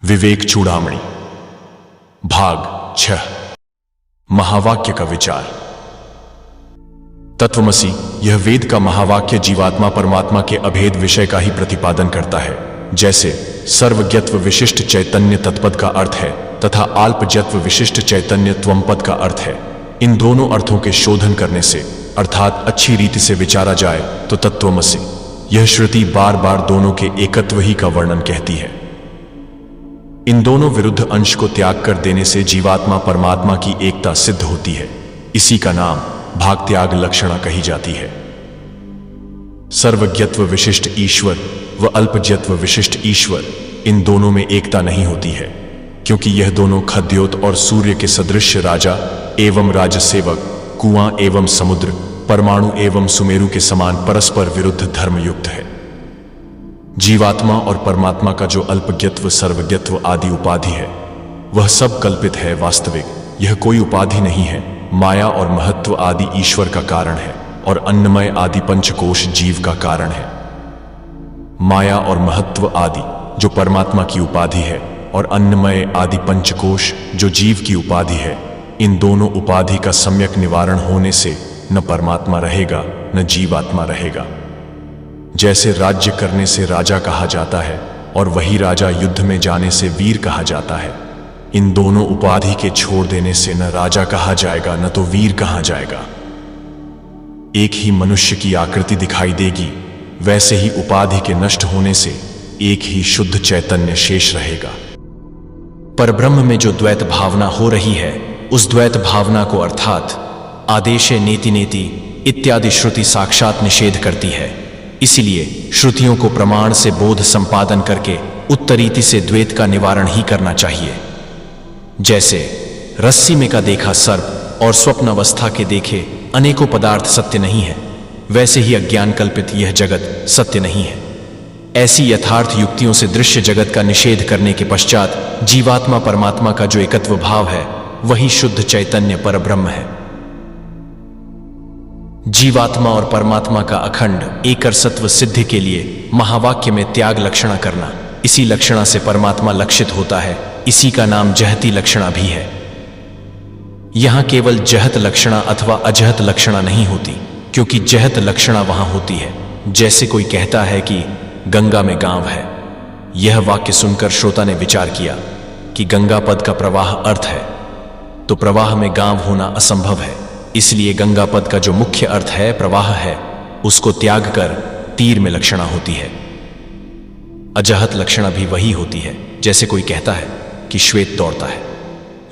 विवेक चूड़ामणि भाग 6 महावाक्य का विचार। तत्वमसि यह वेद का महावाक्य जीवात्मा परमात्मा के अभेद विषय का ही प्रतिपादन करता है। जैसे सर्वज्ञत्व विशिष्ट चैतन्य तत्पद का अर्थ है तथा अल्पज्ञत्व विशिष्ट चैतन्य त्वमपद का अर्थ है। इन दोनों अर्थों के शोधन करने से अर्थात अच्छी रीति से विचारा जाए तो तत्वमसि यह श्रुति बार बार दोनों के एकत्व ही का वर्णन कहती है। इन दोनों विरुद्ध अंश को त्याग कर देने से जीवात्मा परमात्मा की एकता सिद्ध होती है। इसी का नाम भाग त्याग लक्षणा कही जाती है। सर्वज्ञत्व विशिष्ट ईश्वर व अल्पज्ञत्व विशिष्ट ईश्वर, इन दोनों में एकता नहीं होती है, क्योंकि यह दोनों खद्योत और सूर्य के सदृश राजा एवं राजसेवक, कुआं एवं समुद्र, परमाणु एवं सुमेरु के समान परस्पर विरुद्ध धर्मयुक्त है। जीवात्मा और परमात्मा का जो अल्पज्ञत्व सर्वज्ञत्व आदि उपाधि है वह सब कल्पित है। वास्तविक यह कोई उपाधि नहीं है। माया और महत्व आदि ईश्वर का कारण है और अन्नमय आदि पंचकोश जीव का कारण है। माया और महत्व आदि जो परमात्मा की उपाधि है और अन्नमय आदि पंचकोश जो जीव की उपाधि है, इन दोनों उपाधि का सम्यक निवारण होने से न परमात्मा रहेगा न जीवात्मा रहेगा। जैसे राज्य करने से राजा कहा जाता है और वही राजा युद्ध में जाने से वीर कहा जाता है, इन दोनों उपाधि के छोड़ देने से न राजा कहा जाएगा न तो वीर कहा जाएगा। एक ही मनुष्य की आकृति दिखाई देगी, वैसे ही उपाधि के नष्ट होने से एक ही शुद्ध चैतन्य शेष रहेगा। परब्रह्म में जो द्वैत भावना हो रही है, उस द्वैत भावना को अर्थात आदेशे नेति नेति इत्यादि श्रुति साक्षात निषेध करती है। इसलिए श्रुतियों को प्रमाण से बोध संपादन करके उत्तरीति से द्वैत का निवारण ही करना चाहिए। जैसे रस्सी में का देखा सर्प और स्वप्न अवस्था के देखे अनेकों पदार्थ सत्य नहीं है, वैसे ही अज्ञान कल्पित यह जगत सत्य नहीं है। ऐसी यथार्थ युक्तियों से दृश्य जगत का निषेध करने के पश्चात जीवात्मा परमात्मा का जो एकत्व भाव है वही शुद्ध चैतन्य परब्रह्म है। जीवात्मा और परमात्मा का अखंड एकर सत्व सिद्धि के लिए महावाक्य में त्याग लक्षणा करना, इसी लक्षणा से परमात्मा लक्षित होता है। इसी का नाम जहती लक्षणा भी है। यहां केवल जहत लक्षणा अथवा अजहत लक्षणा नहीं होती, क्योंकि जहत लक्षणा वहां होती है। जैसे कोई कहता है कि गंगा में गांव है। यह वाक्य सुनकर श्रोता ने विचार किया कि गंगा पद का प्रवाह अर्थ है, तो प्रवाह में गांव होना असंभव है। इसलिए गंगा पद का जो मुख्य अर्थ है प्रवाह है, उसको त्याग कर तीर में लक्षणा होती है। अजहत लक्षणा भी वही होती है। जैसे कोई कहता है कि श्वेत दौड़ता है।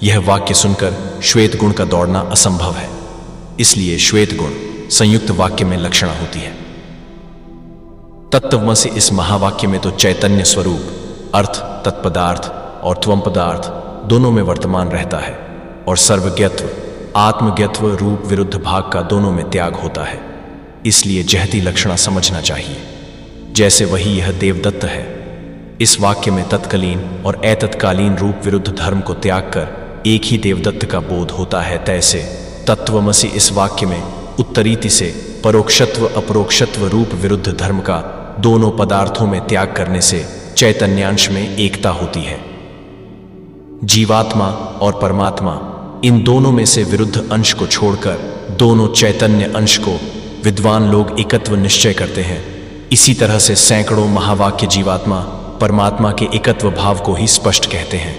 यह वाक्य सुनकर श्वेत गुण का दौड़ना असंभव है, इसलिए श्वेत गुण संयुक्त वाक्य में लक्षणा होती है। तत्वमसि इस महावाक्य में तो चैतन्य स्वरूप अर्थ तत्पदार्थ और त्वम पदार्थ दोनों में वर्तमान रहता है और सर्वज्ञत्व आत्मज्ञत्व रूप विरुद्ध भाग का दोनों में त्याग होता है। इसलिए जहती लक्षणा समझना चाहिए। जैसे वही यह देवदत्त है। इस वाक्य में तत्कालीन और अतत्कालीन रूप विरुद्ध धर्म को त्याग कर एक ही देवदत्त का बोध होता है। तैसे तत्वमसि इस वाक्य में उत्तरीति से परोक्षत्व अपरोक्षत्व रूप विरुद्ध धर्म का दोनों पदार्थों में त्याग करने से चैतन्यांश में एकता होती है। जीवात्मा और परमात्मा इन दोनों में से विरुद्ध अंश को छोड़कर दोनों चैतन्य अंश को विद्वान लोग एकत्व निश्चय करते हैं। इसी तरह से सैकड़ों महावाक्य जीवात्मा परमात्मा के एकत्व भाव को ही स्पष्ट कहते हैं।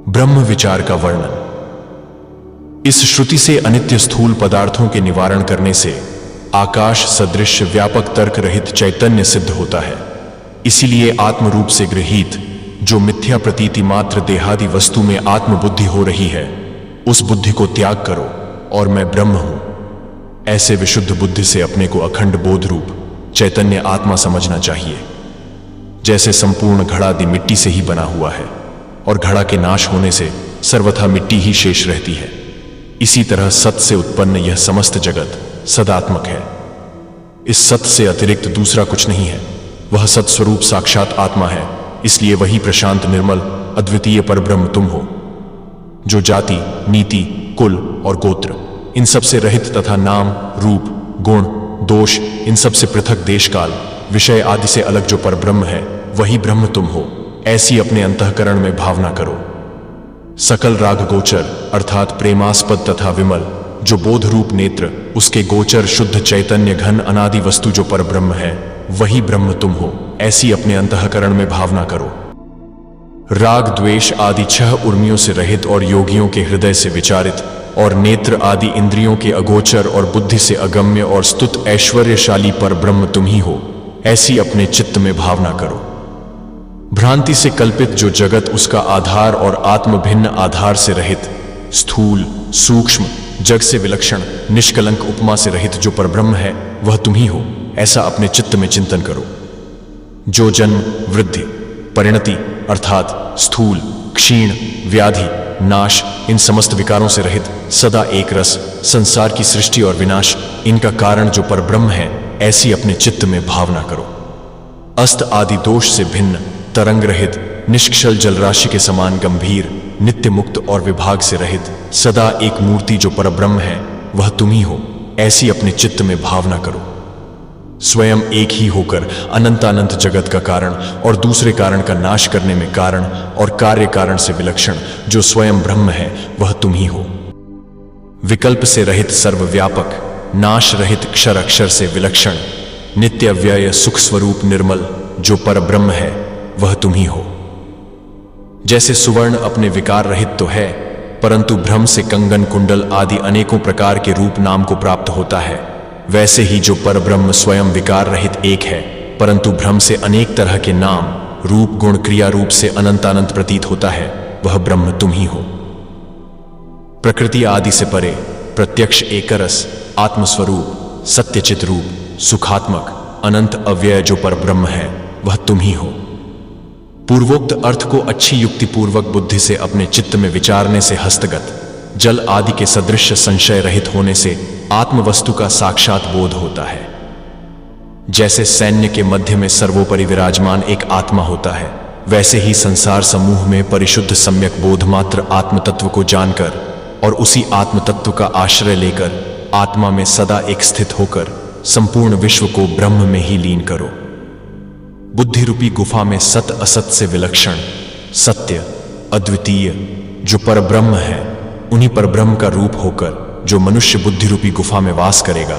ब्रह्म विचार का वर्णन। इस श्रुति से अनित्य स्थूल पदार्थों के निवारण करने से आकाश सदृश व्यापक तर्क रहित चैतन्य सिद्ध होता है। इसीलिए आत्म रूप से गृहीत जो मिथ्या प्रतीति मात्र देहादि वस्तु में आत्मबुद्धि हो रही है, उस बुद्धि को त्याग करो और मैं ब्रह्म हूं, ऐसे विशुद्ध बुद्धि से अपने को अखंड बोध रूप चैतन्य आत्मा समझना चाहिए। जैसे संपूर्ण घड़ादि मिट्टी से ही बना हुआ है और घड़ा के नाश होने से सर्वथा मिट्टी ही शेष रहती है, इसी तरह सत से उत्पन्न यह समस्त जगत सदात्मक है। इस सत से अतिरिक्त दूसरा कुछ नहीं है। वह सत्स्वरूप साक्षात आत्मा है। इसलिए वही प्रशांत निर्मल अद्वितीय परब्रह्म तुम हो, जो जाति नीति कुल और गोत्र इन सब से रहित तथा नाम रूप गुण दोष इन सब से पृथक देश काल विषय आदि से अलग जो परब्रह्म है, वही ब्रह्म तुम हो। ऐसी अपने अंतःकरण में भावना करो। सकल राग गोचर अर्थात प्रेमास्पद तथा विमल जो बोध रूप नेत्र, उसके गोचर शुद्ध चैतन्य घन अनादि वस्तु जो परब्रह्म है, वही ब्रह्म तुम हो, ऐसी अपने अंतःकरण में भावना करो। राग द्वेष आदि 6 उर्मियों से रहित और योगियों के हृदय से विचारित और नेत्र आदि इंद्रियों के अगोचर और बुद्धि से अगम्य और स्तुत ऐश्वर्यशाली पर ब्रह्म तुम ही हो, ऐसी अपने चित्त में भावना करो। भ्रांति से कल्पित जो जगत, उसका आधार और आत्म भिन्न आधार से रहित, स्थूल सूक्ष्म जग से विलक्षण निष्कलंक उपमा से रहित जो परब्रह्म है, वह तुम ही हो, ऐसा अपने चित्त में चिंतन करो। जो जन्म वृद्धि परिणति अर्थात स्थूल क्षीण व्याधि नाश इन समस्त विकारों से रहित सदा एक रस संसार की सृष्टि और विनाश, इनका कारण जो परब्रह्म है, ऐसी अपने चित्त में भावना करो। अस्त आदि दोष से भिन्न तरंग रहित निष्कल जलराशि के समान गंभीर नित्य मुक्त और विभाग से रहित सदा एक मूर्ति जो परब्रह्म है, वह तुम ही हो, ऐसी अपने चित्त में भावना करो। स्वयं एक ही होकर अनंतानंत जगत का कारण और दूसरे कारण का नाश करने में कारण और कार्य कारण से विलक्षण जो स्वयं ब्रह्म है, वह तुम ही हो। विकल्प से रहित सर्वव्यापक नाश रहित क्षर अक्षर से विलक्षण नित्य व्यय सुख स्वरूप निर्मल जो परब्रह्म है, वह तुम ही हो। जैसे सुवर्ण अपने विकार रहित तो है, परंतु भ्रम से कंगन कुंडल आदि अनेकों प्रकार के रूप नाम को प्राप्त होता है, वैसे ही जो परब्रह्म स्वयं विकार रहित एक है, परंतु भ्रम से अनेक तरह के नाम रूप गुण क्रिया रूप से अनंतानंत प्रतीत होता है, वह ब्रह्म तुम ही हो। प्रकृति आदि से परे प्रत्यक्ष एकरस आत्मस्वरूप सत्यचित रूप सुखात्मक अनंत अव्यय जो परब्रह्म है, वह तुम ही हो। पूर्वोक्त अर्थ को अच्छी युक्तिपूर्वक बुद्धि से अपने चित्त में विचारने से हस्तगत जल आदि के सदृश संशय रहित होने से आत्मवस्तु का साक्षात बोध होता है। जैसे सैन्य के मध्य में सर्वोपरि विराजमान एक आत्मा होता है, वैसे ही संसार समूह में परिशुद्ध सम्यक बोध मात्र आत्म तत्व को जानकर और उसी आत्म तत्व का आश्रय लेकर आत्मा में सदा एक स्थित होकर संपूर्ण विश्व को ब्रह्म में ही लीन करो। बुद्धि रूपी गुफा में सत असत से विलक्षण सत्य अद्वितीय जो परब्रह्म है, उन्हीं परब्रह्म का रूप होकर जो मनुष्य बुद्धि रूपी गुफा में वास करेगा,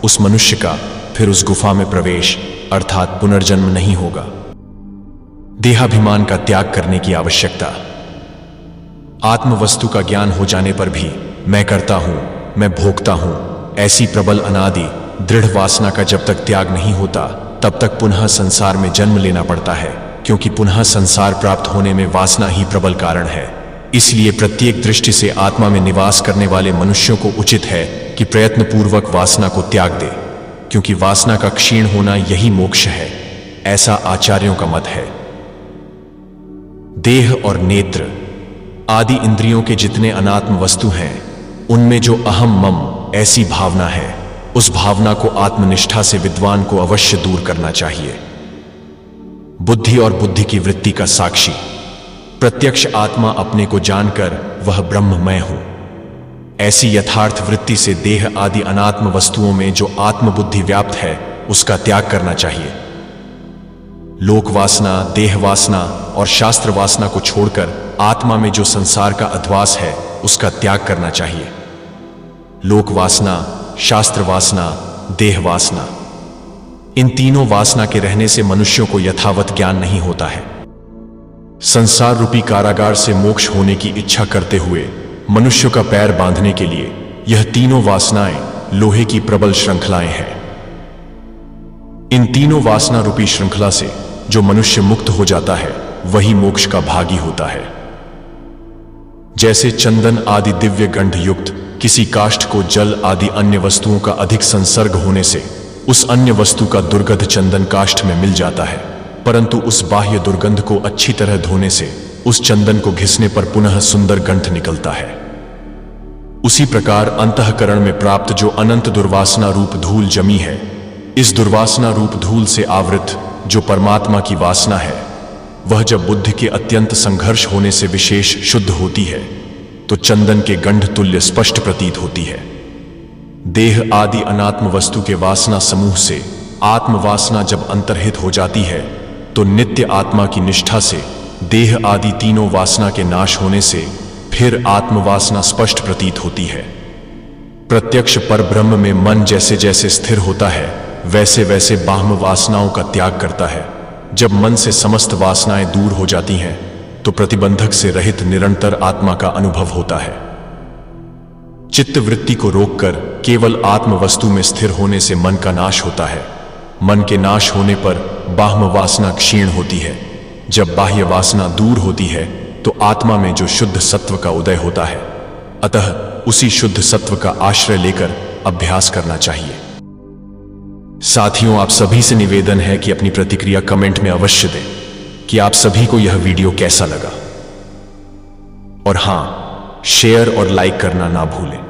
उस मनुष्य का फिर उस गुफा में प्रवेश अर्थात पुनर्जन्म नहीं होगा। देहाभिमान का त्याग करने की आवश्यकता। आत्मवस्तु का ज्ञान हो जाने पर भी मैं करता हूं, मैं भोगता हूं, ऐसी प्रबल अनादि दृढ़ वासना का जब तक त्याग नहीं होता, तब तक पुनः संसार में जन्म लेना पड़ता है, क्योंकि पुनः संसार प्राप्त होने में वासना ही प्रबल कारण है। इसलिए प्रत्येक दृष्टि से आत्मा में निवास करने वाले मनुष्यों को उचित है कि प्रयत्न पूर्वक वासना को त्याग दे, क्योंकि वासना का क्षीण होना यही मोक्ष है, ऐसा आचार्यों का मत है। देह और नेत्र आदि इंद्रियों के जितने अनात्म वस्तु हैं, उनमें जो अहम मम ऐसी भावना है, उस भावना को आत्मनिष्ठा से विद्वान को अवश्य दूर करना चाहिए। बुद्धि और बुद्धि की वृत्ति का साक्षी प्रत्यक्ष आत्मा अपने को जानकर वह ब्रह्ममय हूं, ऐसी यथार्थ वृत्ति से देह आदि अनात्म वस्तुओं में जो आत्मबुद्धि व्याप्त है, उसका त्याग करना चाहिए। लोक वासना, देह वासना और शास्त्र वासना को छोड़कर आत्मा में जो संसार का अध्वास है, उसका त्याग करना चाहिए। लोक वासना, शास्त्र वासना, देह वासना, इन तीनों वासना के रहने से मनुष्यों को यथावत ज्ञान नहीं होता है। संसार रूपी कारागार से मोक्ष होने की इच्छा करते हुए मनुष्यों का पैर बांधने के लिए यह तीनों वासनाएं लोहे की प्रबल श्रृंखलाएं हैं। इन तीनों वासना रूपी श्रृंखला से जो मनुष्य मुक्त हो जाता है, वही मोक्ष का भागी होता है। जैसे चंदन आदि दिव्य गंध युक्त किसी काष्ठ को जल आदि अन्य वस्तुओं का अधिक संसर्ग होने से उस अन्य वस्तु का दुर्गंध चंदन काष्ठ में मिल जाता है, परंतु उस बाह्य दुर्गंध को अच्छी तरह धोने से उस चंदन को घिसने पर पुनः सुंदर गंध निकलता है। उसी प्रकार अंतःकरण में प्राप्त जो अनंत दुर्वासना रूप धूल जमी है, इस दुर्वासना रूप धूल से आवृत जो परमात्मा की वासना है, वह जब बुद्धि के अत्यंत संघर्ष होने से विशेष शुद्ध होती है, तो चंदन के गंध तुल्य स्पष्ट प्रतीत होती है। देह आदि अनात्म वस्तु के वासना समूह से आत्मवासना जब अंतर्हित हो जाती है, तो नित्य आत्मा की निष्ठा से देह आदि तीनों वासना के नाश होने से फिर आत्मवासना स्पष्ट प्रतीत होती है। प्रत्यक्ष परब्रह्म में मन जैसे जैसे स्थिर होता है, वैसे वैसे बाह्य वासनाओं का त्याग करता है। जब मन से समस्त वासनाएं दूर हो जाती हैं, तो प्रतिबंधक से रहित निरंतर आत्मा का अनुभव होता है। चित्त वृत्ति को रोककर केवल आत्म वस्तु में स्थिर होने से मन का नाश होता है। मन के नाश होने पर बाह्य वासना क्षीण होती है। जब बाह्य वासना दूर होती है, तो आत्मा में जो शुद्ध सत्व का उदय होता है। अतः उसी शुद्ध सत्व का आश्रय लेकर अभ्यास करना चाहिए। साथियों, आप सभी से निवेदन है कि अपनी प्रतिक्रिया कमेंट में अवश्य दें कि आप सभी को यह वीडियो कैसा लगा। और हां, शेयर और लाइक करना ना भूलें।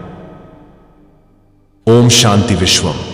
ओम शांति विश्वम।